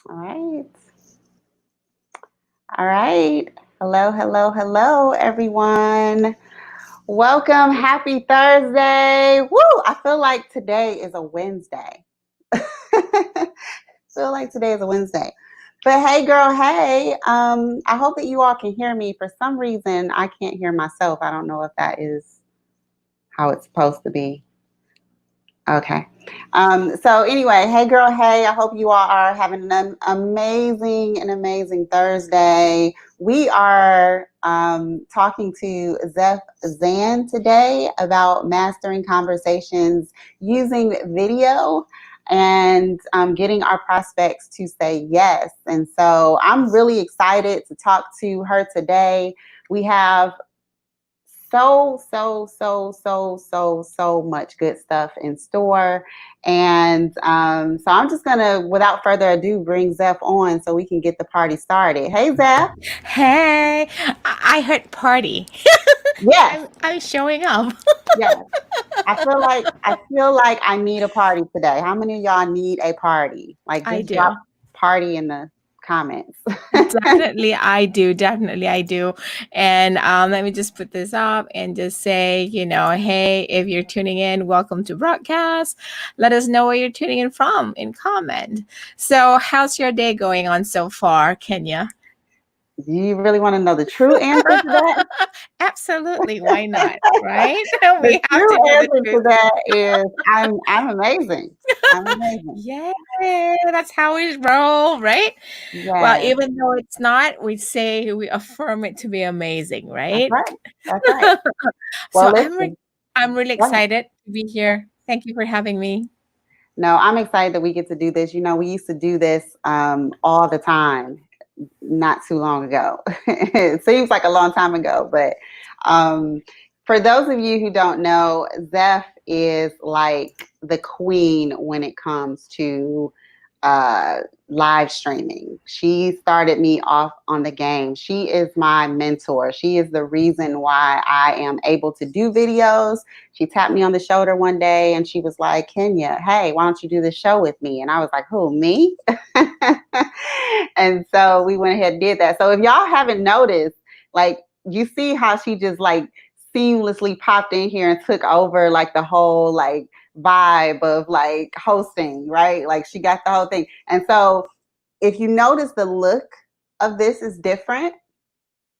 All right. All right. Hello, hello, hello, everyone. Welcome. Happy Thursday. Woo! I feel like today is a Wednesday. Feel like today is a Wednesday. But hey, girl, hey. I hope that you all can hear me. For some reason, I can't hear myself. I don't know if that is how it's supposed to be. Okay. So anyway, hey girl, hey, I hope you all are having an amazing Thursday. We are talking to Zef Zan today about mastering conversations using video and getting our prospects to say yes. And so I'm really excited to talk to her today. We have so much good stuff in store. And so I'm just going to, without further ado, bring Zeph on so we can get the party started. Hey, Zeph. Hey, I heard party. Yes, I'm showing up. yes. I feel like I need a party today. How many of y'all need a party? Like I just drop do. party in the comments. Definitely, I do. Definitely, I do. And let me just put this up and just say, hey, if you're tuning in, welcome to broadcast. Let us know where you're tuning in from in comment. So, how's your day going on so far, Kenya? Do you really want to know the true answer to that? Absolutely. Why not? Right? The We have to true know the answer truth. to that is I'm amazing. I'm amazing. Yeah, that's how we roll, right? Well, Yes. even though it's not, we affirm it to be amazing, That's right? right. That's right. So Well, I'm listen, I'm really go ahead. excited to be here. Thank you for having me. No, I'm excited that we get to do this. You know, we used to do this all the time not too long ago. It seems like a long time ago, but um, for those of you who don't know, Zeph is like the queen when it comes to uh, live streaming. She started me off on the game. She is my mentor. She is the reason why I am able to do videos. She tapped me on the shoulder one day and she was like, Kenya, hey, why don't you do this show with me? And I was like, who, me? And so we went ahead and did that. So if y'all haven't noticed, like, you see how she just like seamlessly popped in here and took over like the whole like vibe of like hosting, right? Like she got the whole thing. And so if you notice the look of this is different,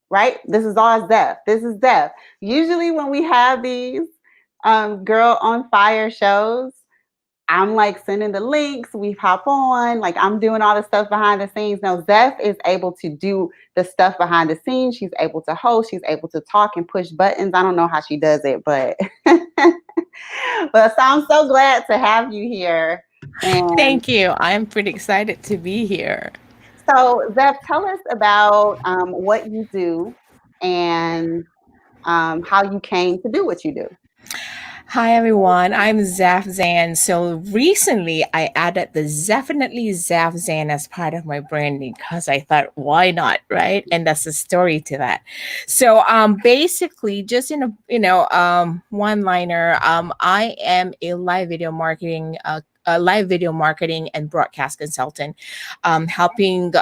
right? This is all Zeph. This is Zeph. Usually when we have these girl on fire shows, I'm like sending the links, we hop on, like I'm doing all the stuff behind the scenes. Now, Zeph is able to do the stuff behind the scenes. She's able to host, she's able to talk and push buttons. I don't know how she does it, but but so I'm so glad to have you here. And Thank you. I'm pretty excited to be here. so, Zeph, tell us about what you do and how you came to do what you do. Hi everyone, I'm Zef Zan. So recently I added the definitely Zef Zan as part of my branding because I thought, why not, right? And that's the story to that. So basically just in a one liner, I am a live video marketing and broadcast consultant, helping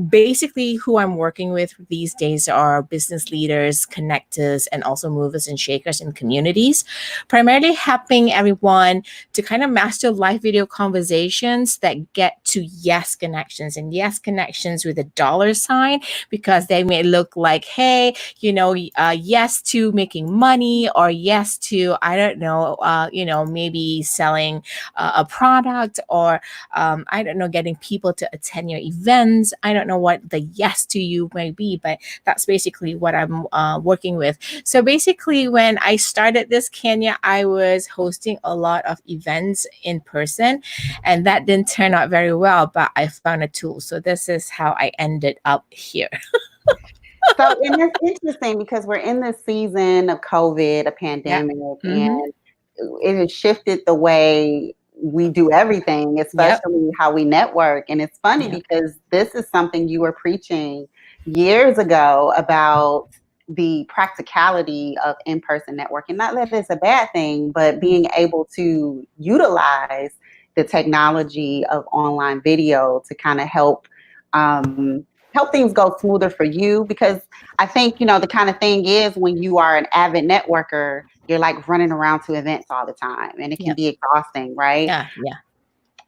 basically who I'm working with these days are business leaders, connectors, and also movers and shakers in communities, primarily helping everyone to kind of master live video conversations that get to yes connections, and yes connections with a dollar sign, because they may look like, hey, yes to making money, or yes to, I don't know, maybe selling a product, or I don't know, getting people to attend your events. I don't know what the yes to you may be, but that's basically what I'm working with. So basically, when I started this, Kenya, I was hosting a lot of events in person, and that didn't turn out very well, but I found a tool. So this is how I ended up here. So, and it's interesting because we're in this season of COVID, a Yeah. pandemic, Mm-hmm. and it has shifted the way we do everything, Yep. especially how we network. And it's funny Yep. because this is something you were preaching years ago about the practicality of in-person networking. Not that it's a bad thing, but being able to utilize the technology of online video to kind of help things go smoother for you. Because I think, the kind of thing is when you are an avid networker, you're like running around to events all the time and it can Yeah. be exhausting, right? Yeah. Yeah.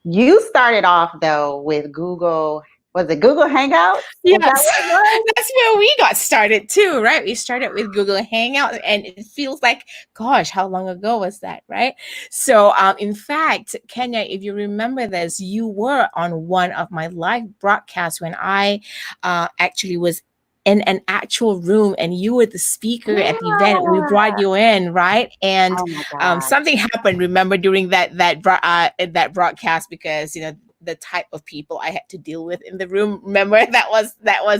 You started off though with Google, was it Google Hangouts? Was that Yes, what it was? that's where we got started too, right? We started with Google Hangout, and it feels like, gosh, how long ago was that, right? So, in fact, Kenya, if you remember this, you were on one of my live broadcasts when I actually was in an actual room and you were the speaker at the event. We brought Yeah. you in, right? And Oh my God. something happened, remember, during that broadcast, because the type of people I had to deal with in the room. Remember, that was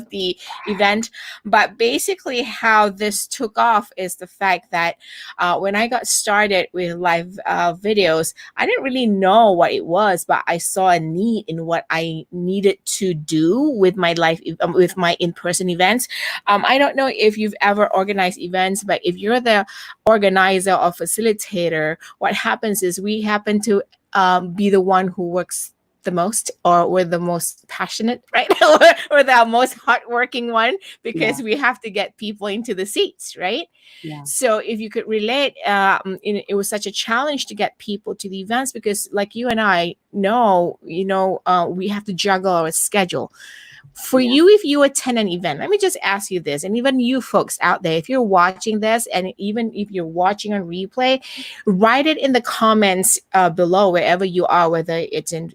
the event. But basically, how this took off is the fact that when I got started with live videos, I didn't really know what it was, but I saw a need in what I needed to do with my with my in-person events. I don't know if you've ever organized events, but if you're the organizer or facilitator, what happens is we happen to be the one who works the most, or we're the most passionate, right? We're the most hardworking one, Yeah. because we have to get people into the seats, right? Yeah. So if you could relate, it was such a challenge to get people to the events, because like you and I know, we have to juggle our schedule. For Yeah. you, if you attend an event, let me just ask you this, and even you folks out there, if you're watching this, and even if you're watching on replay, write it in the comments below, wherever you are, whether it's in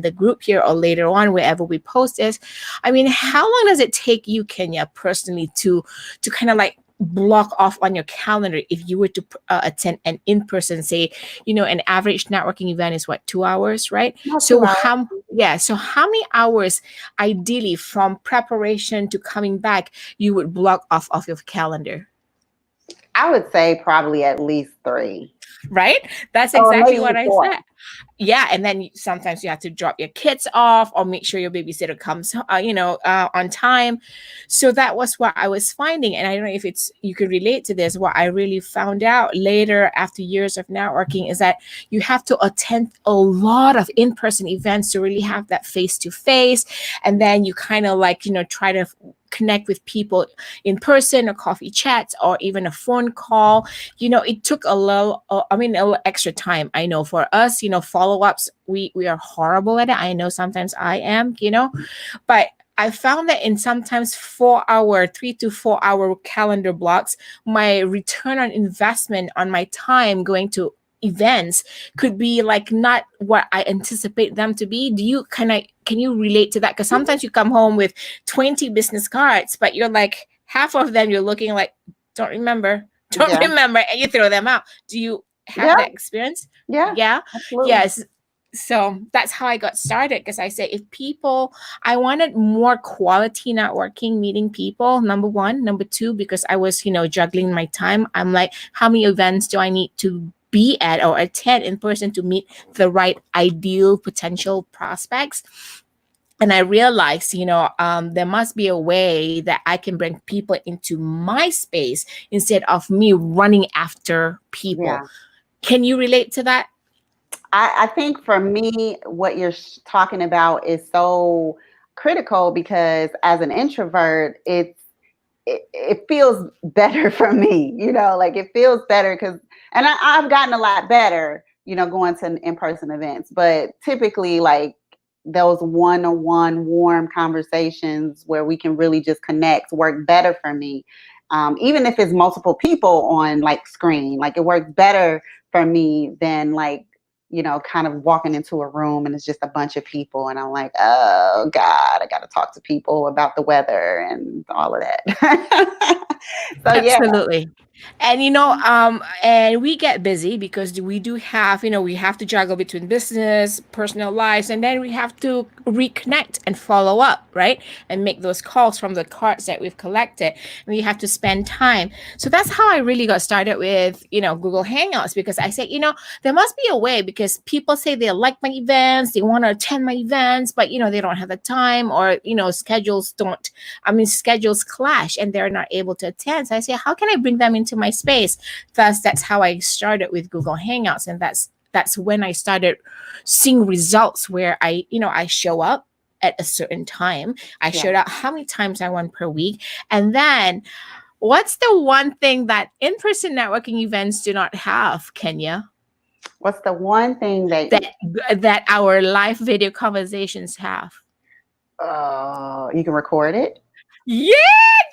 the group here or later on, wherever we post this. I mean, how long does it take you, Kenya, personally, to kind of like block off on your calendar if you were to attend an in-person, say, an average networking event is what, 2 hours, right? Not So 2 hours. how many hours ideally from preparation to coming back you would block off of your calendar? I would say probably at least 3. Right, that's Or exactly maybe what even I 4. said. Yeah, and then sometimes you have to drop your kids off or make sure your babysitter comes on time. So that was what I was finding, and I don't know if it's you could relate to this. What I really found out later, after years of networking, is that you have to attend a lot of in-person events to really have that face-to-face, and then you kind of like try to connect with people in person, or coffee chats, or even a phone call. It took a little extra time. I know for us, follow-ups, we are horrible at it. I know sometimes I am, but I found that in sometimes 3 to 4 hour calendar blocks, my return on investment on my time going to events could be like not what I anticipate them to be. Can you relate to that? Because sometimes you come home with 20 business cards, but you're like, half of them you're looking like, don't remember, don't Yeah. remember, and you throw them out. Do you have Yeah. that experience? Yeah. Yeah. Absolutely. Yes. So that's how I got started, because I say, I wanted more quality networking, meeting people, number one. Number two, because I was, juggling my time. I'm like, how many events do I need to be at or attend in person to meet the right ideal potential prospects? And I realized, there must be a way that I can bring people into my space instead of me running after people. Yeah. Can you relate to that? I think for me, what you're talking about is so critical because as an introvert, it feels better for me, like it feels better because, and I've gotten a lot better, going to in-person events, but typically like those one-on-one warm conversations where we can really just connect work better for me. Even if it's multiple people on like screen, like it works better for me than like, kind of walking into a room and it's just a bunch of people and I'm like, oh God, I got to talk to people about the weather and all of that. So yeah. Absolutely. And and we get busy because we do have, we have to juggle between business, personal lives, and then we have to reconnect and follow up, right? And make those calls from the cards that we've collected. And we have to spend time. So that's how I really got started with, Google Hangouts, because I said, there must be a way, because people say they like my events, they want to attend my events, but they don't have the time, or schedules clash and they're not able to attend. So I say, how can I bring them into my space? Thus, that's how I started with Google Hangouts, and that's that's when I started seeing results where I show up at a certain time. I Yeah. showed up how many times I went per week. And then what's the one thing that in-person networking events do not have, Kenya? What's the one thing that That our live video conversations have? you can record it? Yeah,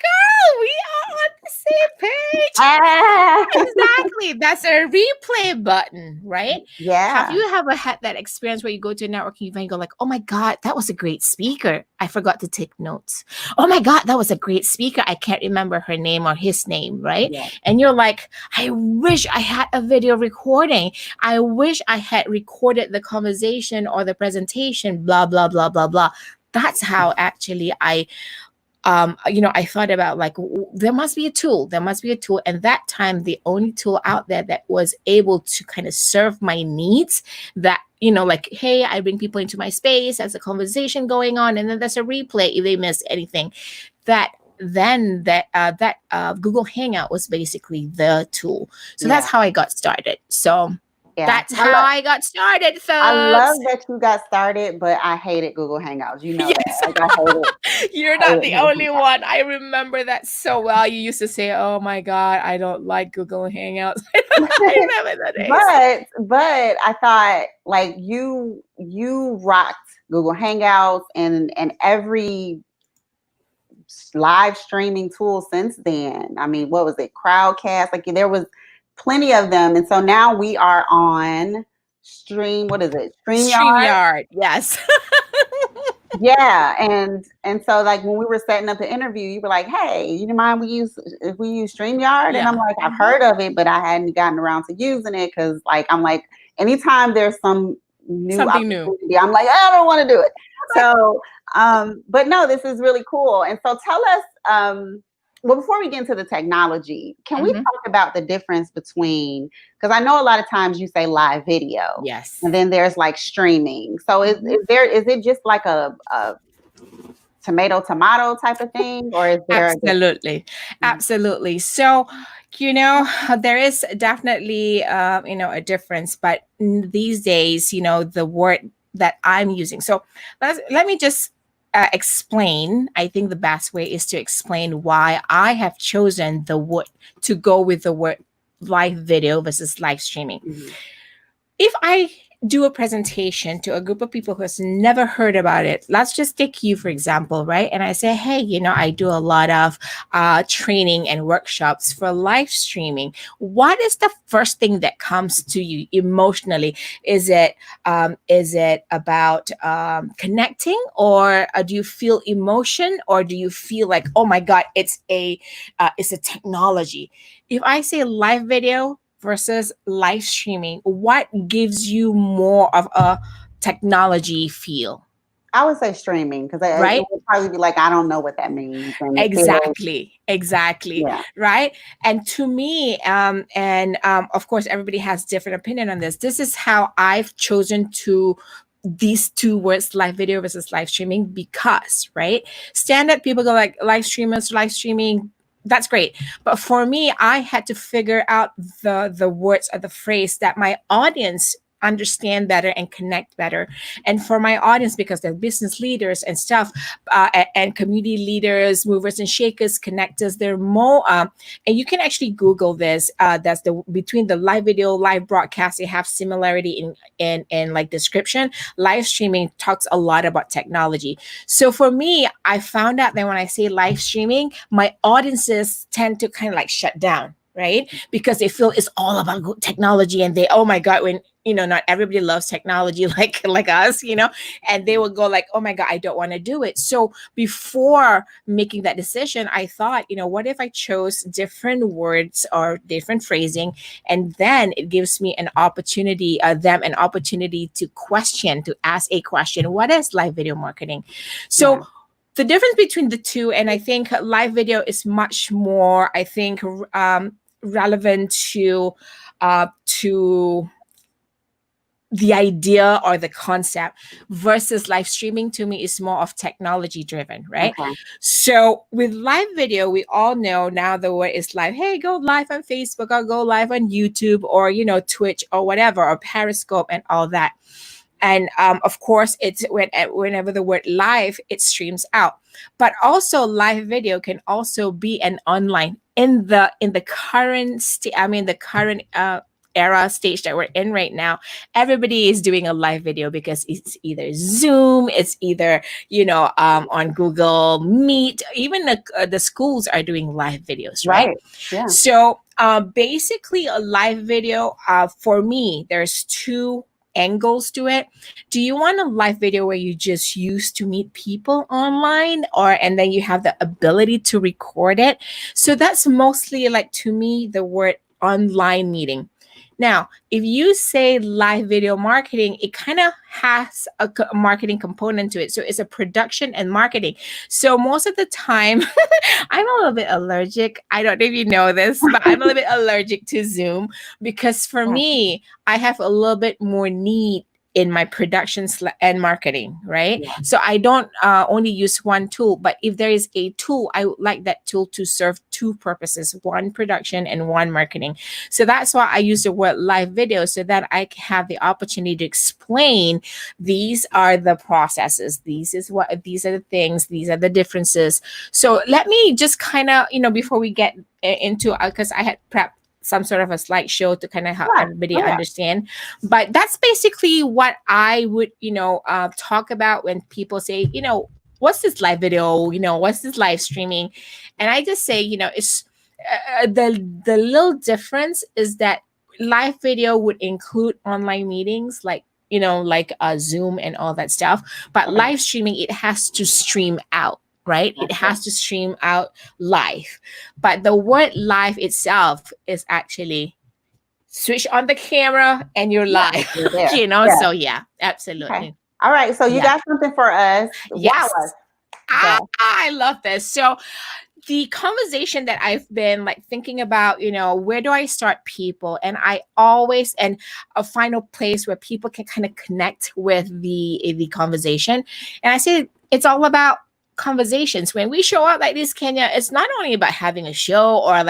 girl, we are on the same page. Ah! Exactly. That's a replay button, right? Have Yeah. you ever had that experience where you go to a networking event and go like, oh my God, that was a great speaker. I forgot to take notes. Oh my God, that was a great speaker. I can't remember her name or his name, right? Yeah. And you're like, I wish I had a video recording. I wish I had recorded the conversation or the presentation, blah, blah, blah, blah, blah. That's how actually I thought about like there must be a tool. And that time, the only tool out there that was able to kind of serve my needs, that like, hey, I bring people into my space, there's a conversation going on, and then there's a replay if they miss anything. That Google Hangout was basically the tool. So Yeah. that's how I got started. So Yeah. that's how I got started, I love folks. that you got started, but I hated Google Hangouts. You know Yes. that. Like, I hate it. You're not the only one. I remember that so well. You used to say, oh my God, I don't like Google Hangouts. I remember that days. But I thought like you rocked Google Hangouts and every live streaming tool since then. I mean, what was it? Crowdcast. Like there was plenty of them. And so now we are on what is it? StreamYard. StreamYard, yes. Yeah, and so like when we were setting up the interview, you were like, "Hey, you mind if we use StreamYard?" And I'm like, "I've heard of it, but I hadn't gotten around to using it because like I'm like, anytime there's something new, I'm like, I don't want to do it." So, but no, this is really cool. And so tell us, well, before we get into the technology, can we talk about the difference between, because I know a lot of times you say live video, yes, and then there's like streaming. So is it just like a tomato type of thing, or is there absolutely. So there is definitely a difference, but these days the word that I'm using, so let me just explain. I think the best way is to explain why I have chosen to go with the word live video versus live streaming. If I do a presentation to a group of people who has never heard about it, let's just take you for example, right? And I say, hey, I do a lot of training and workshops for live streaming. What is the first thing that comes to you emotionally? Is it about connecting, or do you feel emotion, or do you feel like, oh my God, it's a technology? If I say live video versus live streaming, what gives you more of a technology feel? I would say streaming, because it would probably be like, I don't know what that means. And Exactly. Yeah. Right. And to me, of course, everybody has different opinion on this. This is how I've chosen these two words, live video versus live streaming, because standard people go like live streaming, that's great. But for me, I had to figure out the words or the phrase that my audience understand better and connect better. And for my audience, because they're business leaders and stuff, and community leaders, movers and shakers, connectors, they're more, and you can actually Google this. That's between the live video, live broadcast, they have similarity in like description. Live streaming talks a lot about technology. So for me, I found out that when I say live streaming, my audiences tend to kind of like shut down, right? Because they feel it's all about technology, and they, oh my God, when not everybody loves technology like us, and they will go like, oh my God, I don't want to do it. So before making that decision, I thought, what if I chose different words or different phrasing, and then it gives me an opportunity, to ask a question: what is live video marketing? So the difference between the two, and I think live video is much more, I think, relevant to the idea or the concept, versus live streaming to me is more of technology driven, right? Okay. So with live video, we all know now the word is live. Hey, go live on Facebook or go live on YouTube or, Twitch or whatever, or Periscope and all that. And of course, it's whenever the word live, it streams out. But also, live video can also be an online in the current the current era stage that we're in right now. Everybody is doing a live video because it's either Zoom, it's either on Google Meet. Even the schools are doing live videos, right? Right. Yeah. So basically, a live video for me, there's two angles to it. Do you want a live video where you just used to meet people online, and then you have the ability to record it? So that's mostly, like, to me, the word online meeting. Now, if you say live video marketing, it kind of has a marketing component to it. So it's a production and marketing. So most of the time, I'm a little bit allergic. I don't know if you know this, but I'm a little bit allergic to Zoom because for me, I have a little bit more need in my production and marketing, right? Yeah. So I don't only use one tool, but if there is a tool, I would like that tool to serve two purposes, one production and one marketing. So that's why I use the word live video, so that I can have the opportunity to explain these are the processes, these are the things, these are the differences. So let me just kind of, before we get into, because I had prepped some sort of a slideshow to kind of help everybody understand. But that's basically what I would, talk about when people say, what's this live video? What's this live streaming? And I just say, it's the little difference is that live video would include online meetings, like Zoom and all that stuff. But live streaming, it has to stream out. Right? It has to stream out live. But the word live itself is actually switch on the camera and you're live. So yeah, absolutely. Okay. All right. So you got something for us. Yes. Wow. I love this. So the conversation that I've been thinking about, where do I start people? And I always a final place where people can kind of connect with the conversation. And I say it's all about conversations. When we show up like this, Kenya, it's not only about having a show or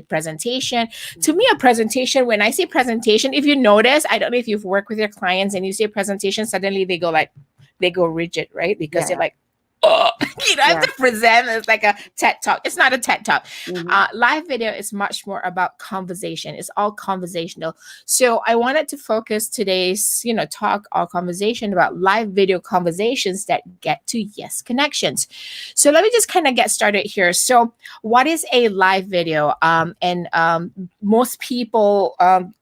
presentation. To me, a presentation, when I say presentation, if you notice, I don't know if you've worked with your clients and you say presentation, suddenly they go rigid, right? Because they're like, oh, I have to present. It's like a TED Talk. It's not a TED Talk. Live video is much more about conversation. It's all conversational. So I wanted to focus today's, talk or conversation about live video conversations that get to yes connections. So let me just kind of get started here. So what is a live video? Most people,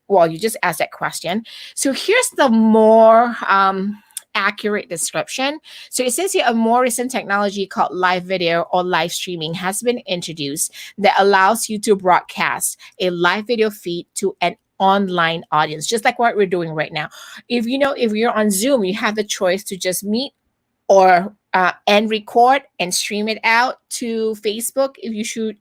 you just asked that question. So here's the more accurate description. So it says here a more recent technology called live video or live streaming has been introduced that allows you to broadcast a live video feed to an online audience, just like what we're doing right now. If you're on Zoom, you have the choice to just meet or and record and stream it out to Facebook if you should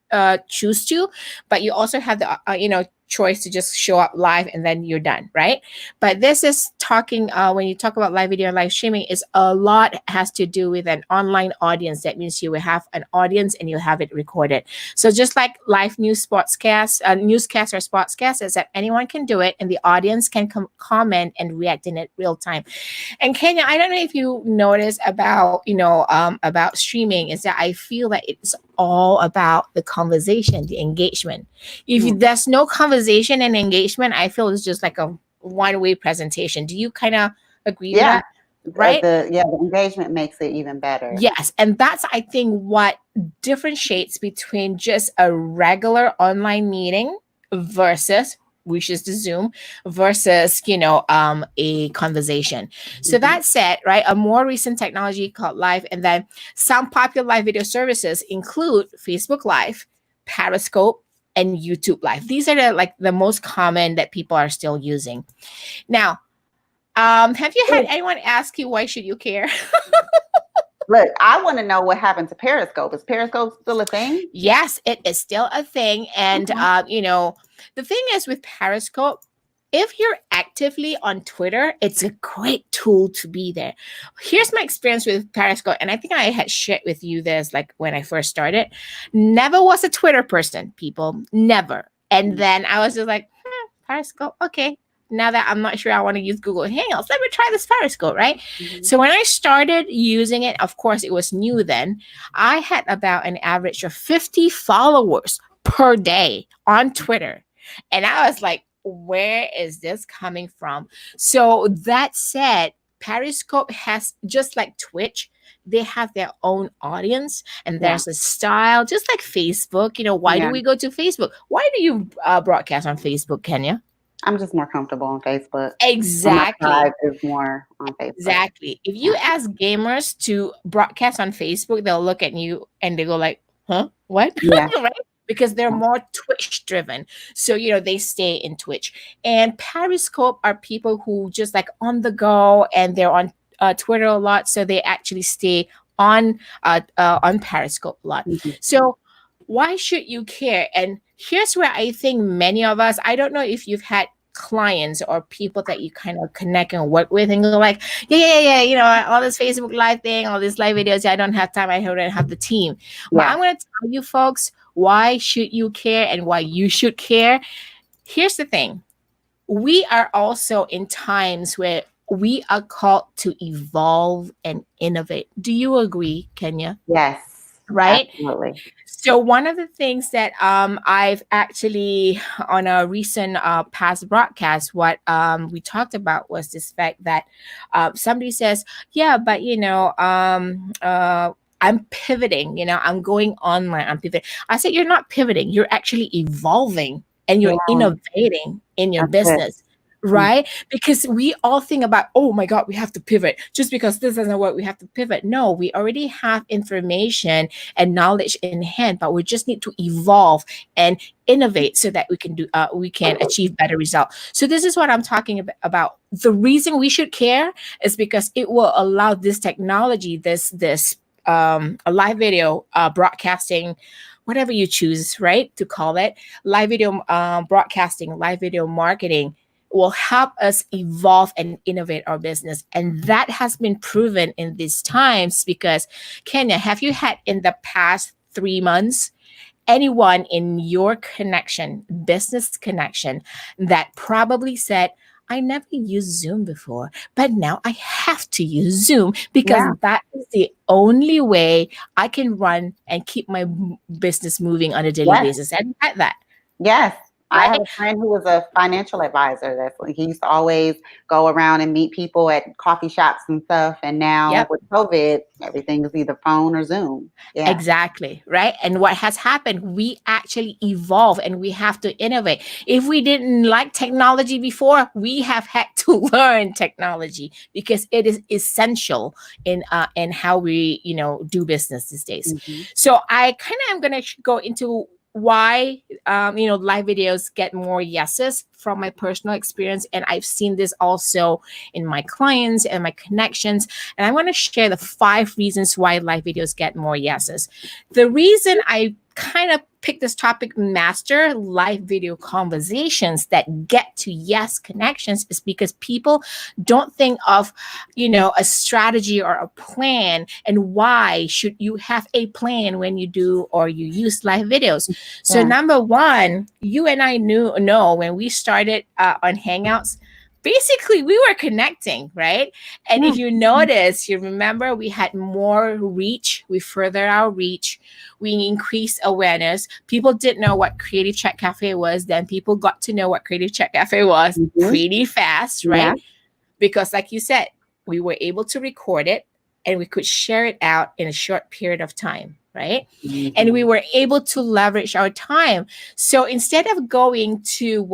choose to, but you also have the choice to just show up live and then you're done, right? But this is talking when you talk about live video and live streaming, is a lot has to do with an online audience. That means you will have an audience and you have it recorded. So just like live news newscast or sportscast, is that anyone can do it and the audience can comment and react in it real time. And Kenya, I don't know if you notice about about streaming, is that I feel that it's all about the conversation, the engagement. If there's no conversation and engagement, I feel it's just like a one-way presentation. Do you kind of agree with that? Right? The engagement makes it even better. Yes. And that's, I think, what differentiates between just a regular online meeting versus, which is the Zoom, versus, a conversation. So that said, right, a more recent technology called live, and then some popular live video services include Facebook Live, Periscope, and YouTube Live. These are the most common that people are still using. Now, have you had anyone ask you, why should you care? Look, I want to know what happened to Periscope. Is Periscope still a thing? Yes, it is still a thing. And, the thing is with Periscope, if you're actively on Twitter, it's a great tool to be there. Here's my experience with Periscope, and I think I had shared with you this like when I first started. Never was a Twitter person, people, never. And then I was just like, Periscope, okay. Now that I'm not sure I want to use Google Hangouts, let me try this Periscope, right? Mm-hmm. So when I started using it, of course, it was new then. I had about an average of 50 followers per day on Twitter. And I was like, where is this coming from? So that said, Periscope has, just like Twitch, they have their own audience and Yeah. there's a style, just like Facebook. Why do Yeah. we go to Facebook? Why do you broadcast on Facebook, Kenya? I'm just more comfortable on Facebook. So my Exactly. tribe is more on Facebook. Exactly. If Yeah. you ask gamers to broadcast on Facebook, they'll look at you and they go like, "Huh? What?" Yeah. Right? Because they're more Twitch driven. So, they stay in Twitch. And Periscope are people who just like on the go and they're on Twitter a lot, so they actually stay on Periscope a lot. Mhm. So, why should you care? And here's where I think many of us, I don't know if you've had clients or people that you kind of connect and work with and go like, yeah, all this Facebook live thing, all these live videos, I don't have time, I don't have the team. But Yeah. I'm going to tell you folks, why should you care and why you should care. Here's the thing. We are also in times where we are called to evolve and innovate. Do you agree, Kenya? Yes. Right? Absolutely. So one of the things that I've actually on a recent past broadcast, what we talked about was this fact that somebody says, yeah, but I'm pivoting, I'm going online, I'm pivoting. I said, you're not pivoting, you're actually evolving and you're Yeah. innovating in your That's it. business. Right? Because we all think about, oh my God, we have to pivot. Just because this doesn't work, we have to pivot. No, we already have information and knowledge in hand, but we just need to evolve and innovate so that we can achieve better results. So this is what I'm talking about. The reason we should care is because it will allow this technology, this a live video broadcasting, whatever you choose, right, to call it, live video broadcasting, live video marketing, will help us evolve and innovate our business. And that has been proven in these times because, Kenya, have you had in the past 3 months anyone in your business connection, that probably said, I never used Zoom before, but now I have to use Zoom because Yeah. that is the only way I can run and keep my business moving on a daily Yes. basis? And at that, Yes. I have right? a friend who was a financial advisor. That's like, he used to always go around and meet people at coffee shops and stuff. And now Yep. with COVID, everything is either phone or Zoom. Yeah. Exactly, right? And what has happened, we actually evolve and we have to innovate. If we didn't like technology before, we have had to learn technology because it is essential in how we, do business these days. Mm-hmm. So I kind of am going to go into why live videos get more yeses from my personal experience, and I've seen this also in my clients and my connections, and I want to share the 5 reasons why live videos get more yeses. The reason I kind of picked this topic, master live video conversations that get to yes connections, is because people don't think of a strategy or a plan. And why should you have a plan when you do or you use live videos? So Yeah. number one, you and I know when we started on Hangouts, basically we were connecting, right? And if you notice, you remember we had more reach, we furthered our reach, we increased awareness. People didn't know what Creative Chat Cafe was, then people got to know what Creative Chat Cafe was pretty fast, right? Yeah. Because like you said, we were able to record it and we could share it out in a short period of time, right? Mm-hmm. And we were able to leverage our time. So instead of going to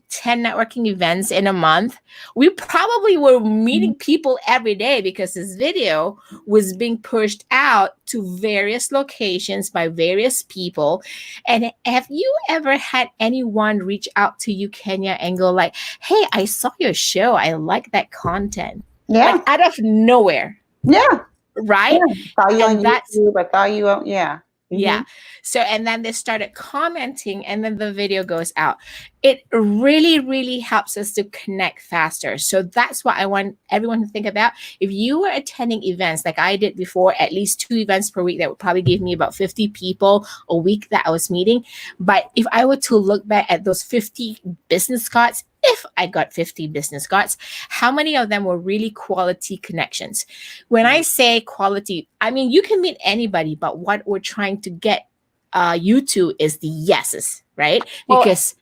10 networking events in a month, we probably were meeting people every day because this video was being pushed out to various locations by various people. And have you ever had anyone reach out to you, Kenya, and go like, hey, I saw your show, I like that content? Yeah. Like out of nowhere. Yeah. Right? Yeah. Saw you And on that's YouTube. I saw you on, yeah. Yeah. Hmm. So, and then they started commenting, and then the video goes out. It really, really helps us to connect faster. So, that's what I want everyone to think about. If you were attending events like I did before, at least 2 events per week, that would probably give me about 50 people a week that I was meeting. But if I were to look back at those 50 business cards, if I got 50 business cards, how many of them were really quality connections? When I say quality, I mean you can meet anybody, but what we're trying to get you to is the yeses, right? Well, Because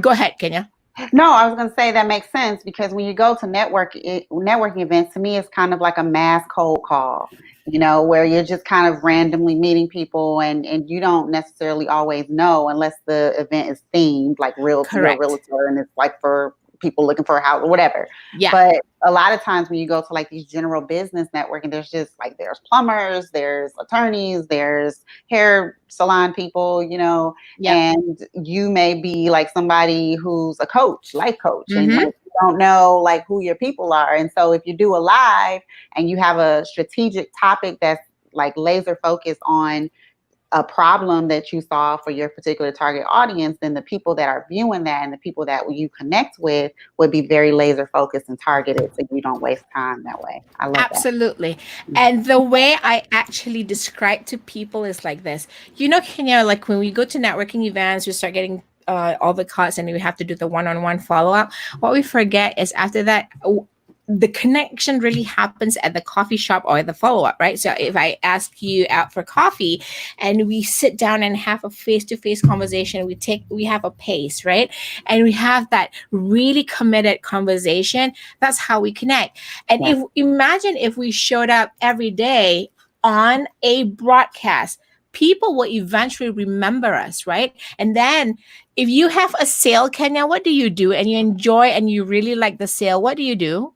go ahead, Kenya. no, I was going to say that makes sense because when you go to networking events, to me, it's kind of like a mass cold call, where you're just kind of randomly meeting people and you don't necessarily always know unless the event is themed, like you're a Correct. realtor and it's like for people looking for a house or whatever. Yeah. But a lot of times when you go to like these general business networking, there's just like there's plumbers, there's attorneys, there's hair salon people, Yep. and you may be like somebody who's a coach, life coach, and like Mm-hmm. you don't know like who your people are. And so if you do a live and you have a strategic topic that's like laser focused on a problem that you solve for your particular target audience, then the people that are viewing that and the people that you connect with would be very laser focused and targeted so you don't waste time that way. I love that. Absolutely. And the way I actually describe to people is like this. Kenya, like when we go to networking events, we start getting all the cards and we have to do the one-on-one follow-up. What we forget is after that, the connection really happens at the coffee shop or the follow-up, right? So if I ask you out for coffee and we sit down and have a face-to-face conversation, we have a pace, right? And we have that really committed conversation. That's how we connect. And Yeah. if imagine if we showed up every day on a broadcast, people will eventually remember us, right? And then if you have a sale, Kenya, what do you do? And you enjoy and you really like the sale, what do you do?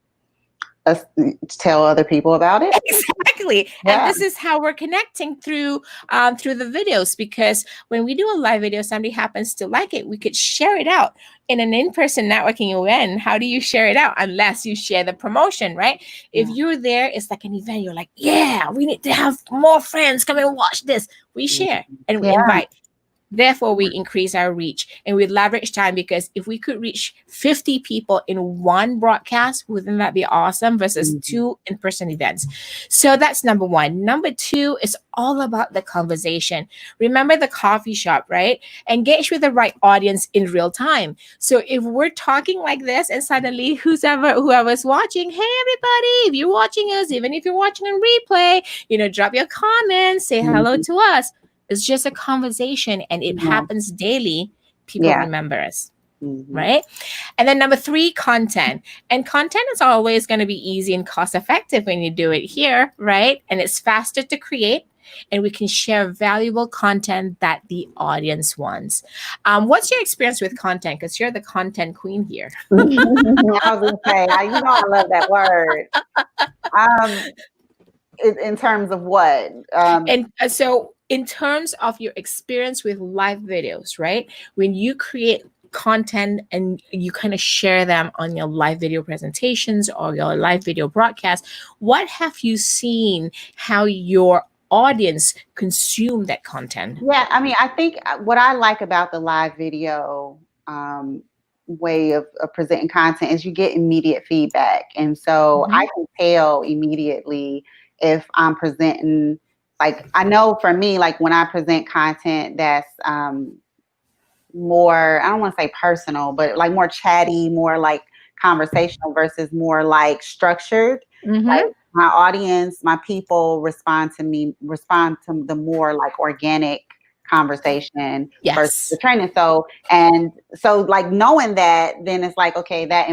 Us tell other people about it. Exactly. And Yeah. this is how we're connecting through the videos, because when we do a live video, somebody happens to like it, we could share it out. In an in-person networking event, how do you share it out unless you share the promotion, right? If Yeah. you're there, it's like an event, you're like, yeah, we need to have more friends come and watch this. We share and we Yeah. invite. Therefore, we increase our reach and we leverage time, because if we could reach 50 people in one broadcast, wouldn't that be awesome? Versus Mhm. 2 in-person events. So that's number one. Number two is all about the conversation. Remember the coffee shop, right? Engage with the right audience in real time. So if we're talking like this and suddenly whoever's watching, hey everybody, if you're watching us, even if you're watching on replay, drop your comments, say hello Mhm. to us. It's just a conversation and it Yeah. happens daily. People Yeah. remember us, Mhm. right? And then number three, content. And content is always going to be easy and cost effective when you do it here, right? And it's faster to create. And we can share valuable content that the audience wants. What's your experience with content? Because you're the content queen here. I was gonna say, I love that word. Um, in terms of what? And so, in terms of your experience with live videos, right? When you create content and you kind of share them on your live video presentations or your live video broadcast, what have you seen how your audience consume that content? Yeah, I mean, I think what I like about the live video way of presenting content is you get immediate feedback. And so I Mhm. can tell immediately if I'm presenting, like, I know for me, like when I present content that's more, I don't want to say personal, but like more chatty, more like conversational versus more like structured. Mhm. Like my audience, my people respond to the more like organic conversation versus the Yes. training. So like knowing that, then it's like, okay, that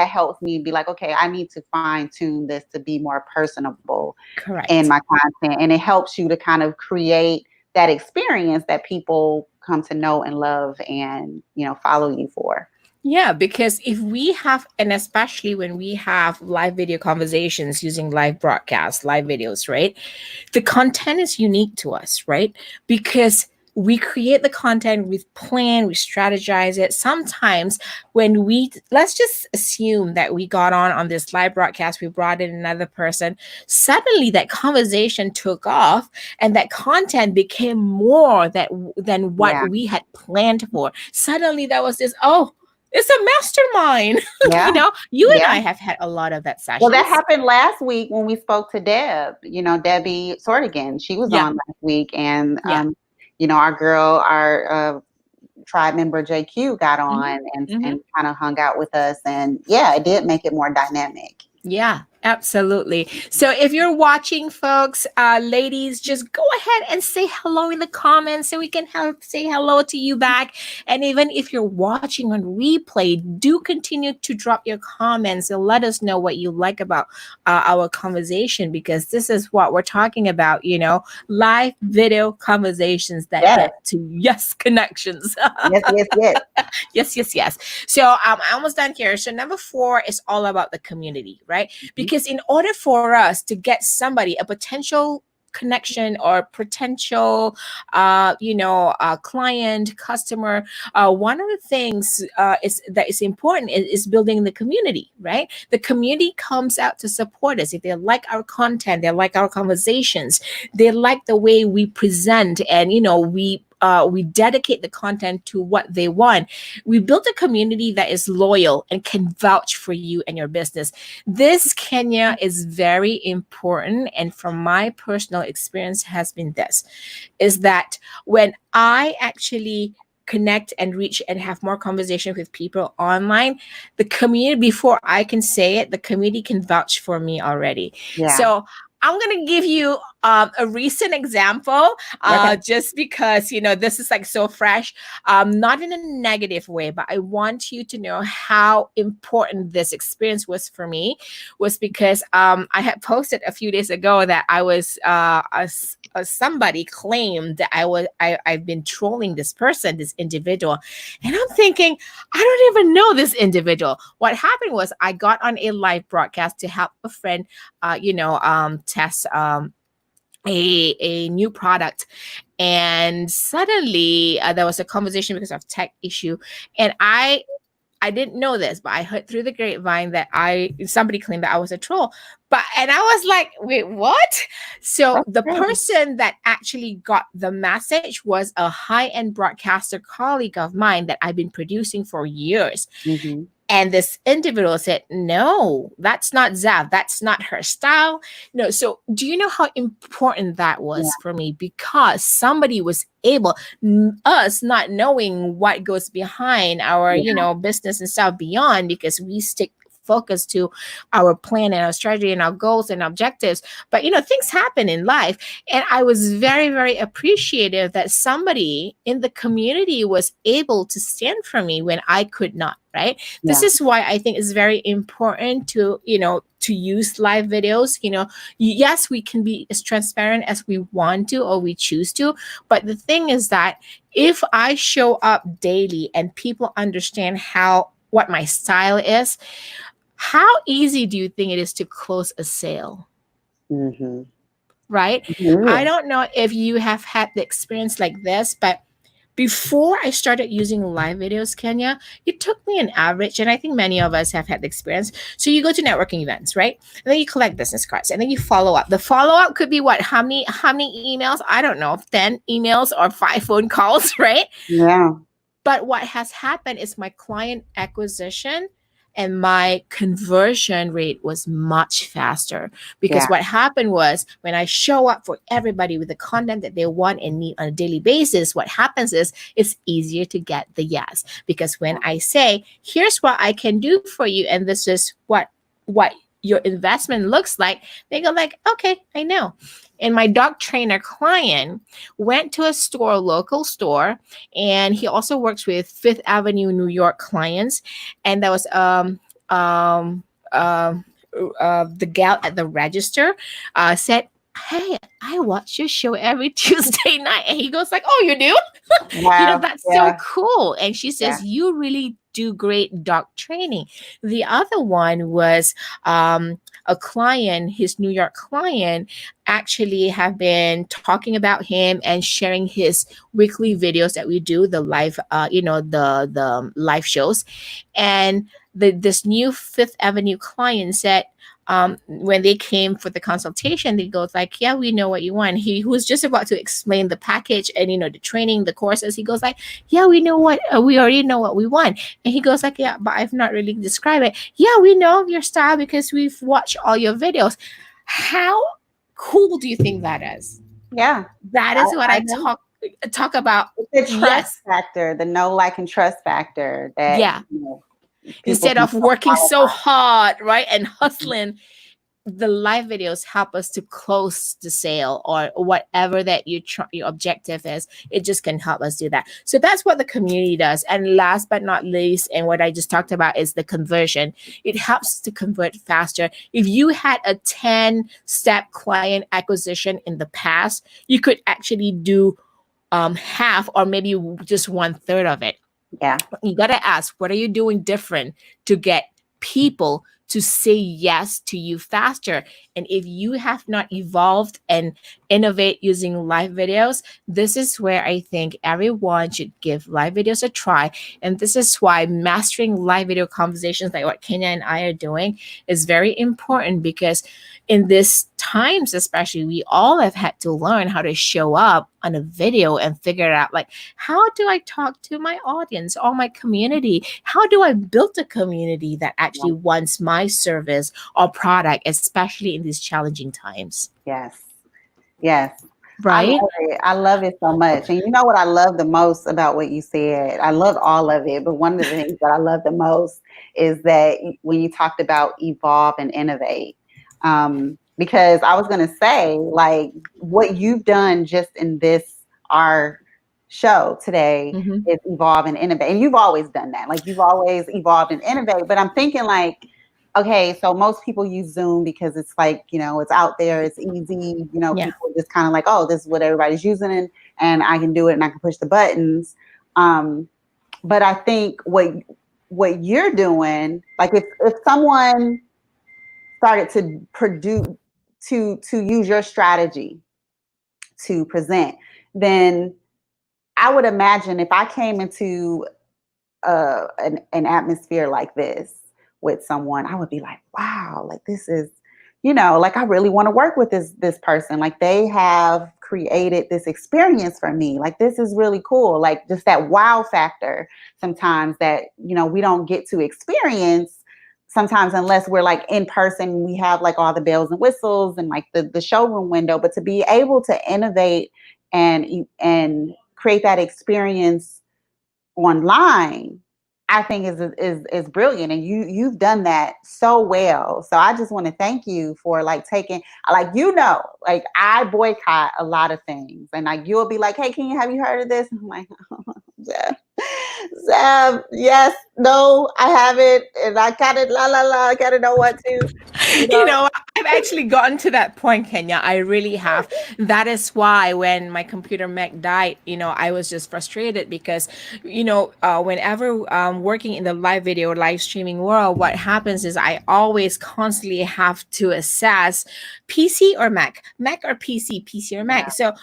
helps me be like, okay, I need to fine tune this to be more personable in Correct. my content. And it helps you to kind of create that experience that people come to know and love and, follow you for. Yeah, because if we have, and especially when we have live video conversations using live broadcasts, live videos, right? The content is unique to us, right? Because we create the content, we plan, we strategize it. Sometimes when let's just assume that we got on this live broadcast, we brought in another person, suddenly that conversation took off and that content became more than what Yeah. we had planned for. Suddenly that was this, oh, it's a mastermind. Yeah. You and Yeah. I have had a lot of that Well, that sessions. happened last week when we spoke to Deb, Debbie Sortigan. She was Yeah. on last week, and Yeah. our girl, our tribe member JQ got Hmm. on and Hmm. kind of hung out with us, and yeah, it did make it more dynamic. Yeah, absolutely. So if you're watching, folks, ladies, just go ahead and say hello in the comments so we can say hello to you back. And even if you're watching on replay, do continue to drop your comments and let us know what you like about our conversation, because this is what we're talking about, live video conversations that Yes, get to yes connections. yes, yes, yes. Yes, yes, yes. So I'm almost done here. So number 4 is all about the community, right? Mhm. Because in order for us to get somebody, a potential connection or potential client, customer, one of the things is important is building the community, right? The community comes out to support us. If they like our content, they like our conversations, they like the way we present, and we dedicate the content to what they want. We built a community that is loyal and can vouch for you and your business. This, Kenya, is very important. And from my personal experience has been this, is that when I actually connect and reach and have more conversation with people online, the community, before I can say it, the community can vouch for me already. Yeah. So I'm going to give you a recent example, Okay. just because, this is like so fresh, not in a negative way, but I want you to know how important this experience was for me, was because I had posted a few days ago that I was, somebody claimed that I've been trolling this person, this individual. And I'm thinking, I don't even know this individual. What happened was I got on a live broadcast to help a friend, test a new product, and suddenly there was a conversation because of tech issue, and I didn't know this, but I heard through the grapevine that somebody claimed that I was a troll. And I was like, wait, what? So That's the crazy. person that actually got the message was a high-end broadcaster colleague of mine that I've been producing for years. Mm-hmm. And this individual said, no, that's not Zav. That's not her style. No. So do you know how important that Yeah. was for me? Because somebody was able, us not knowing what goes behind our, Yeah. business and stuff beyond, because we stick focus to our plan and our strategy and our goals and objectives. But things happen in life, and I was very, very appreciative that somebody in the community was able to stand for me when I could not, right? This Yeah. is why I think it's very important to use live videos. Yes, we can be as transparent as we want to or we choose to, but the thing is that if I show up daily and people understand what my style is, how easy do you think it is to close a sale? Mm-hmm. Right? I Yeah. don't know if you have had the experience like this, but before I started using live videos, Kenya, it took me an average, and I think many of us have had the experience. So you go to networking events, right? And then you collect business cards, and then you follow up. The follow up could be what? How many emails? I don't know, 10 emails or 5 phone calls, right? Yeah. But what has happened is my client acquisition and my conversion rate was much faster, because Yeah. what happened was when I show up for everybody with the content that they want and need on a daily basis, what happens is it's easier to get the yes. Because when I say, here's what I can do for you, and this is what your investment looks like, they go like, okay, I know. And my dog trainer client went to a local store, and he also works with Fifth Avenue, New York clients. And that was um, um, the gal at the register said, hey, I watch your show every Tuesday night. And he goes like, oh, you do? Wow. That's so Yeah. cool. And she Yeah. says, you really do great dog training. The other one was a client, his New York client, actually have been talking about him and sharing his weekly videos that we do, the live, the live shows. And this new Fifth Avenue client said, when they came for the consultation, they goes like, yeah, we know what you want. He was just about to explain the package and, the training, the courses. He goes like, yeah, we know what, we already know what we want. And he goes like, yeah, but I've not really described it. Yeah, we know your style because we've watched all your videos. How cool do you think that is? Yeah, That I, is what I I know. talk about. It's the trust Yes. factor, the know, like, and trust factor that, Yeah. people Instead can of working so qualify. hard, right, and hustling, the live videos help us to close the sale or whatever that your objective is. It just can help us do that. So that's what the community does. And last but not least, and what I just talked about, is the conversion. It helps to convert faster. If you had a 10-step client acquisition in the past, you could actually do half or maybe just 1/3 of it. Yeah. You got to ask, what are you doing different to get people to say yes to you faster? And if you have not evolved and innovate using live videos, this is where I think everyone should give live videos a try. And this is why mastering live video conversations, like what Kenya and I are doing, is very important, because in these times especially, we all have had to learn how to show up on a video and figure out, like, how do I talk to my audience or my community? How do I build a community that actually wants my service or product, especially in these challenging times? Yes. Yes. I Right? love it. I love it so much. And you know what I love the most about what you said? I love all of it, but one of the things that I love the most is that when you talked about evolve and innovate. Because I was going to say, like, what you've done just in this, our show today, Mm-hmm. is evolve and innovate. And you've always done that. Like, you've always evolved and innovate. But I'm thinking, like, okay, so most people use Zoom because it's like, it's out there, it's easy, Yeah. people just kind of like, oh, this is what everybody's using, and I can do it and I can push the buttons. Um, but I think what you're doing, like, if someone started to produce, to use your strategy to present, then I would imagine if I came into an atmosphere like this with someone, I would be like, wow, like, this is, like, I really want to work with this person. Like, they have created this experience for me. Like, this is really cool. Like, just that wow factor sometimes that, we don't get to experience sometimes unless we're like in person. We have like all the bells and whistles and like the showroom window, but to be able to innovate and create that experience online, I think is brilliant, and you've done that so well. So I just want to thank you for, like, taking, like, like, I boycott a lot of things, and like, you'll be like, hey, have you heard of this? And I'm like, Zef, Zef, yes, no, I haven't, and I gotta I gotta know what to, you You know. know, I've actually gotten to that point, Kenya. I really have. That is why when my computer Mac died, I was just frustrated because, whenever working in the live video, live streaming world, what happens is I always constantly have to assess PC or Mac or PC or Mac. Yeah, So,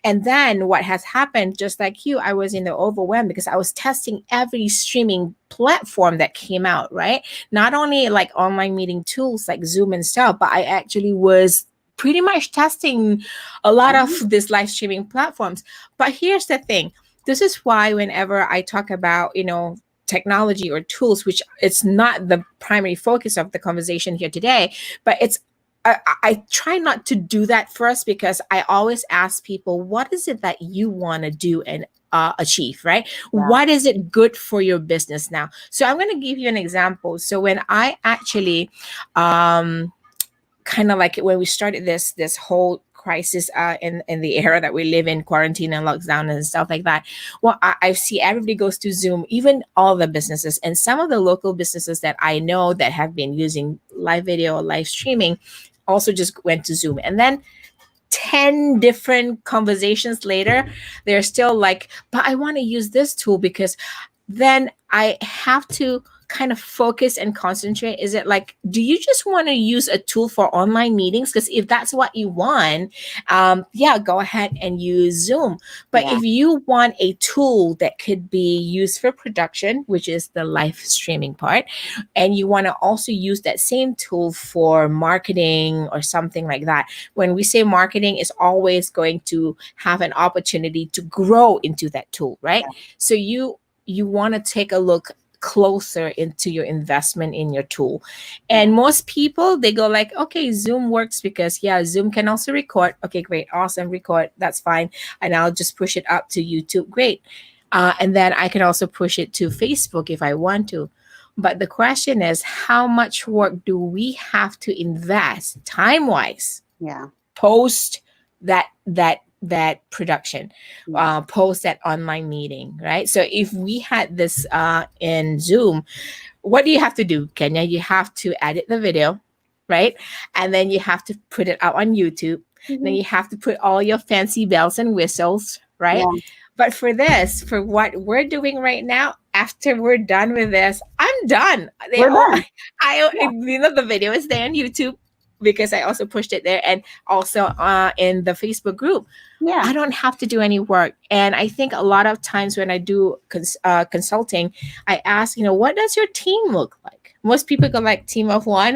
and then what has happened, just like you, I was in the overwhelm because I was testing every streaming platform that came out, right? Not only like online meeting tools like Zoom and stuff, but I actually was pretty much testing a lot of these live streaming platforms. But here's the thing, this is why whenever I talk about, technology or tools, which it's not the primary focus of the conversation here today, but I try not to do that first, because I always ask people, what is it that you want to do and achieve, right? yeah, What is it good for your business now? So I'm going to give you an example. So when I actually, kind of like when we started this whole crisis in the era that we live in, quarantine and lockdown and stuff like that, well, I see everybody goes to Zoom, even all the businesses, and some of the local businesses that I know that have been using live video, live streaming, also just went to Zoom. And then 10 different conversations later, they're still like, but I want to use this tool because then I have to kind of focus and concentrate? Is it like, do you just want to use a tool for online meetings? Because if that's what you want, yeah, go ahead and use Zoom. But Yeah. if you want a tool that could be used for production, which is the live streaming part, and you want to also use that same tool for marketing or something like that, when we say marketing, is always going to have an opportunity to grow into that tool, right? Yeah. So you want to take a look closer into your investment in your tool. And Yeah. most people, they go like, okay, Zoom works because yeah, Zoom can also record. Okay, great, awesome, record, that's fine. And I'll just push it up to YouTube. Great. And then I can also push it to Facebook if I want to. But the question is, how much work do we have to invest time wise Yeah. post that production, Yeah. post that online meeting, right? So if we had this in Zoom, what do you have to do, Kenya? You have to edit the video, right? And then you have to put it out on YouTube. Then Mhm. you have to put all your fancy bells and whistles, right? Yeah. But for this, for what we're doing right now, after we're done with this, I'm done. They We're all, done. Yeah. the video is there on YouTube because I also pushed it there, and also in the Facebook group. Yeah. I don't have to do any work. And I think a lot of times when I do consulting, I ask, what does your team look like? Most people go like team of one.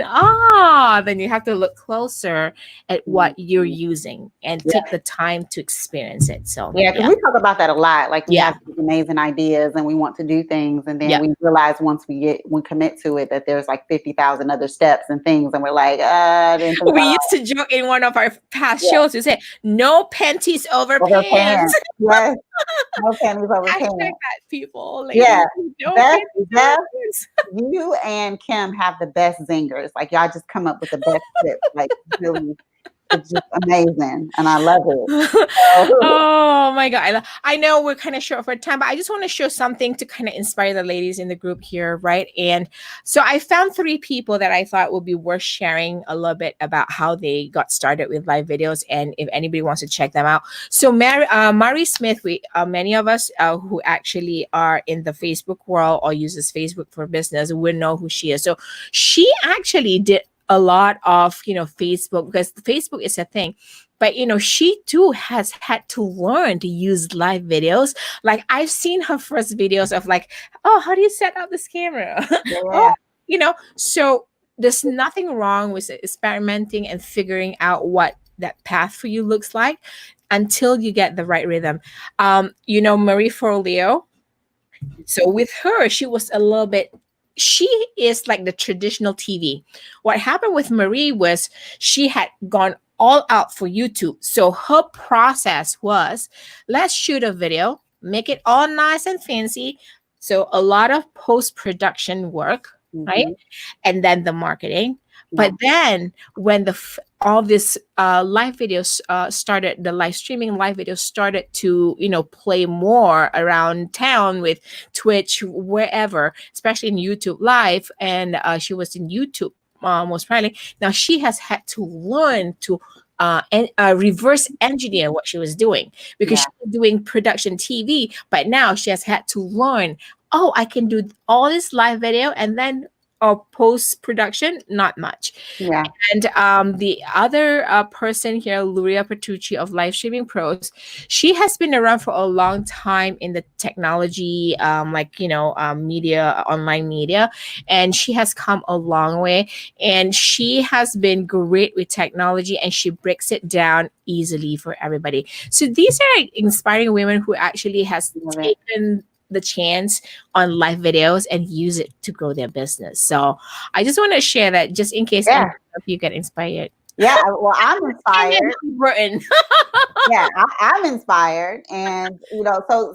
Then you have to look closer at what you're Mhm. using and Yeah. take the time to experience it. So Yeah, because yeah, we talk about that a lot. Like we yeah, have these amazing ideas and we want to do things, and then yeah. we realize once we commit to it that there's like 50,000 other steps and things, and we're like, I didn't think We about used to joke in one of our past yeah, shows. We say, "No panties over over pants." pants. Yes, no panties over Hashtag pants. that, people, Yeah, ladies. No Beth, panties over Beth, pants. you and Kim have the best zingers. Like y'all just come up with the best tips. Like really, it's just amazing, and I love it. So, Oh my god, I know we're kind of short for time, but I just want to show something to kind of inspire the ladies in the group here, right? And so I found 3 people that I thought would be worth sharing a little bit about how they got started with live videos, and if anybody wants to check them out. So Mary Smith, we many of us who actually are in the Facebook world or uses Facebook for business would know who she is. So she actually did a lot of Facebook, because Facebook is a thing, but she too has had to learn to use live videos. Like I've seen her first videos of like, oh, how do you set up this camera? Oh, yeah, so there's nothing wrong with experimenting and figuring out what that path for you looks like until you get the right rhythm. Marie Forleo, so with her, she was a little bit, she is like the traditional TV. What happened with Marie was she had gone all out for YouTube. So her process was, let's shoot a video, make it all nice and fancy. So a lot of post-production work, right? hmm And then the marketing. yeah, But then when all this live videos started, the live streaming live videos started to play more around town with Twitch, wherever, especially in YouTube Live, and she was in YouTube most probably. Now she has had to learn to reverse engineer what she was doing, because yeah, she was doing production TV, but now she has had to learn. Oh, I can do all this live video and then post production, not much. yeah, And the other person here, Luria Petrucci of Live Streaming Pros, she has been around for a long time in the technology, media, online media, and she has come a long way. And she has been great with technology, and she breaks it down easily for everybody. So these are inspiring women who actually has love it. taken the chance on live videos and use it to grow their business. So I just want to share that, just in case any Yeah, of you get inspired. yeah. Well, I'm And then inspired. Britain. Yeah, I'm inspired, and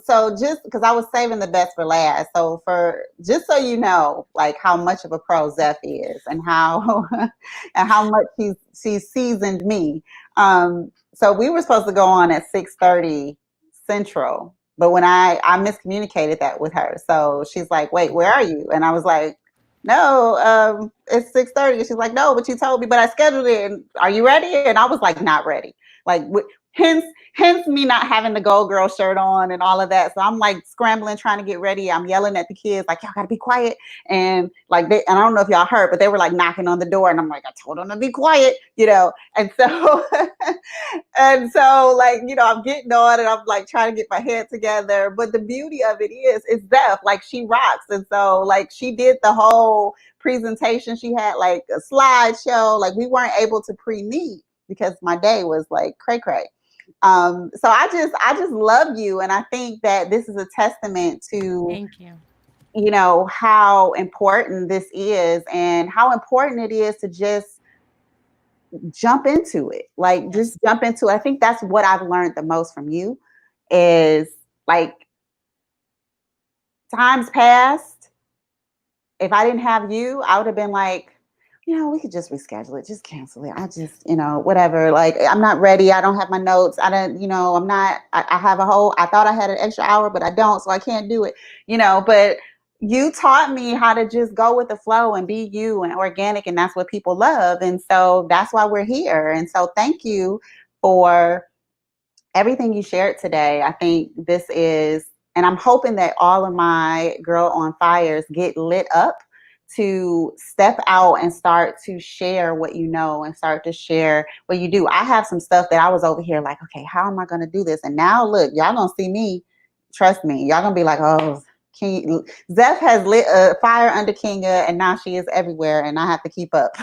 so just because I was saving the best for last, so for just so you know, like how much of a pro Zeph is, and how and how much she's seasoned me. So we were supposed to go on at 6:30 Central, but when I miscommunicated that with her, so she's like, "Wait, where are you?" And I was like, "No, it's 6:30." And she's like, "No, but you told me, but I scheduled it. And are you ready?" And I was like, "Not ready." Like hence hence me not having the Gold Girl shirt on and all of that. So I'm like scrambling, trying to get ready. I'm yelling at the kids, like, y'all gotta be quiet. And like and I don't know if y'all heard, but they were like knocking on the door. And I'm like, I told them to be quiet, you know. And so and so like, you know, I'm getting on and I'm like trying to get my head together. But the beauty of it is Zeph, like she rocks. And so like she did the whole presentation. She had like a slideshow. Like we weren't able to pre-meet because my day was like cray cray. So I just love you, and I think that this is a testament to, Thank you. you know, how important this is and how important it is to just jump into it. Like Yes. just jump into it. I think that's what I've learned the most from you is like times past, if I didn't have you, I would have been like, you know, we could just reschedule it, just cancel it. I just, you know, whatever. Like, I'm not ready. I don't have my notes. I don't, you know, I'm not, I have a whole, I thought I had an extra hour, but I don't, so I can't do it, you know. But you taught me how to just go with the flow and be you and organic. And that's what people love. And so that's why we're here. And so thank you for everything you shared today. I think this is, and I'm hoping that all of my Girl on Fires get lit up to step out and start to share what you know and start to share what you do. I have some stuff that I was over here like, okay, how am I going to do this? And now look, y'all going to see me. Trust me. Y'all going to be like, oh, Zeph has lit a fire under Kenya and now she is everywhere and I have to keep up.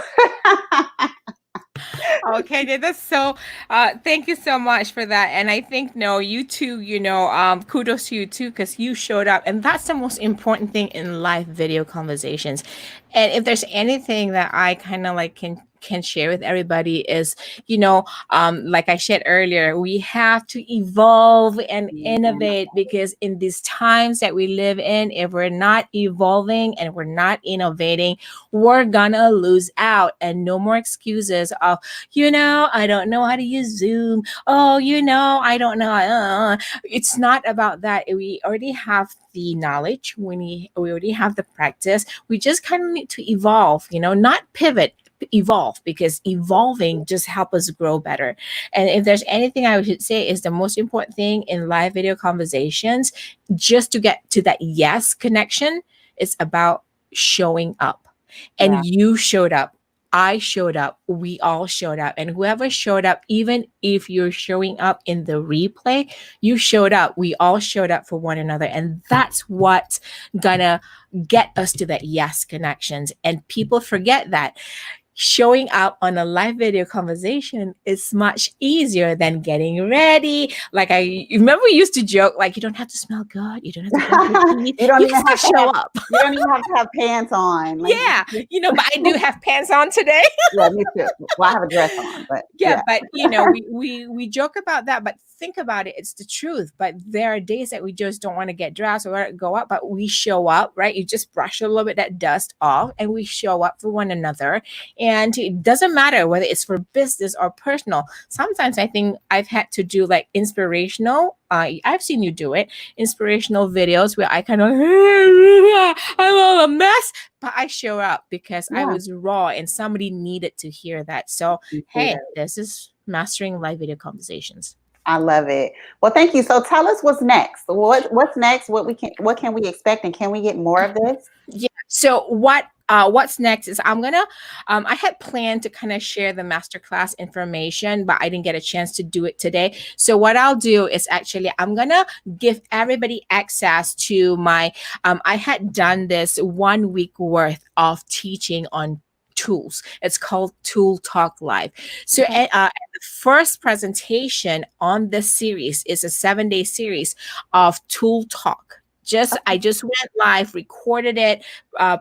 Okay, that's so. Thank you so much for that. And I think no, you too. Kudos to you too because you showed up, and that's the most important thing in live video conversations. And if there's anything that I kind of like can share with everybody is, like I shared earlier, we have to evolve and innovate because in these times that we live in, if we're not evolving and we're not innovating, we're gonna lose out. And no more excuses of, I don't know how to use Zoom. Oh, I don't know. It's not about that. We already have the knowledge. We already have the practice. We just kind of need to evolve, not pivot, evolve, because evolving just help us grow better. And if there's anything I should say is the most important thing in live video conversations, just to get to that yes connection, it's about showing up. And Yeah. you showed up. I showed up. We all showed up. And whoever showed up, even if you're showing up in the replay, you showed up. We all showed up for one another. And that's what's gonna get us to that yes connections. And people forget that showing up on a live video conversation is much easier than getting ready. Like I remember we used to joke, like, you don't have to smell good, you don't have to brush your teeth, You don't you can even still have to show have, up. you don't even have to have pants on. Like, Yeah, but I do have pants on today. yeah, me too. Well, I have a dress on, but Yeah, yeah. but we joke about that, but think about it, it's the truth. But there are days that we just don't want to get dressed or go up, but we show up, right? You just brush a little bit that dust off and we show up for one another. And it doesn't matter whether it's for business or personal. Sometimes I think I've had to do like inspirational, I've seen you do it, inspirational videos where I kind of I'm all a mess, but I show up because I Yeah. was raw and somebody needed to hear that. So You see hey, that. this is mastering live video conversations. I love it. Well, thank you. So tell us what's next. What's next? What can we expect, and can we get more of this? Yeah. So what's next is I'm gonna I had planned to kind of share the masterclass information, but I didn't get a chance to do it today. So what I'll do is actually I'm gonna give everybody access to my I had done this 1 week worth of teaching on tools. It's called Tool Talk Live. So Okay. the first presentation on this series is a 7-day series of Tool Talk. I just went live, recorded it,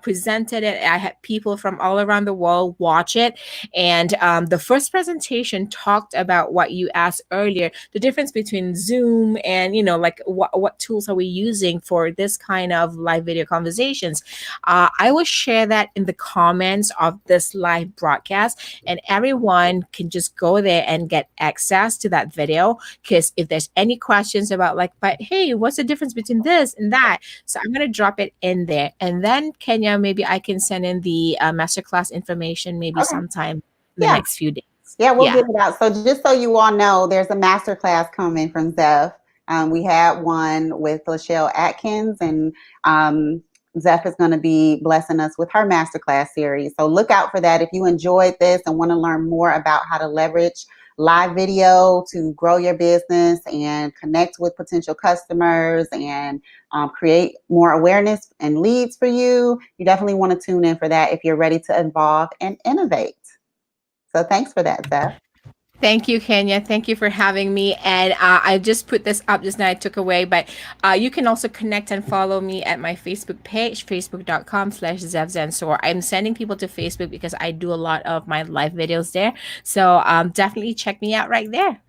presented it. I had people from all around the world watch it, and the first presentation talked about what you asked earlier: the difference between Zoom and like what tools are we using for this kind of live video conversations. I will share that in the comments of this live broadcast, and everyone can just go there and get access to that video. Because if there's any questions about like, but hey, what's the difference between this and that? So I'm going to drop it in there. And then Kenya, maybe I can send in the masterclass information maybe Okay. sometime in the Yeah. next few days. Yeah, we'll Yeah. get it out. So just so you all know, there's a master class coming from Zeph. We had one with Lachelle Atkins, and Zeph is going to be blessing us with her masterclass series. So look out for that. If you enjoyed this and want to learn more about how to leverage live video to grow your business and connect with potential customers and create more awareness and leads for you, you definitely want to tune in for that if you're ready to evolve and innovate. So thanks for that, Zeph. Thank you, Kenya. Thank you for having me. And I just put this up just now. I took away, but you can also connect and follow me at my Facebook page, facebook.com/Zef Zan. So I'm sending people to Facebook because I do a lot of my live videos there. So definitely check me out right there.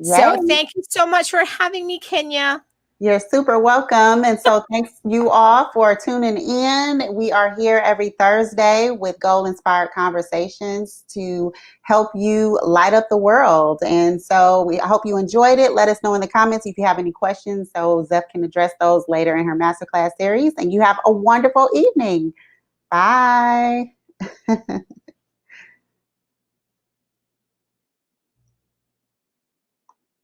So Yay. thank you so much for having me, Kenya. You're super welcome. And so thanks you all for tuning in. We are here every Thursday with goal inspired conversations to help you light up the world. And so I hope you enjoyed it. Let us know in the comments if you have any questions so Zeph can address those later in her masterclass series. And you have a wonderful evening. Bye.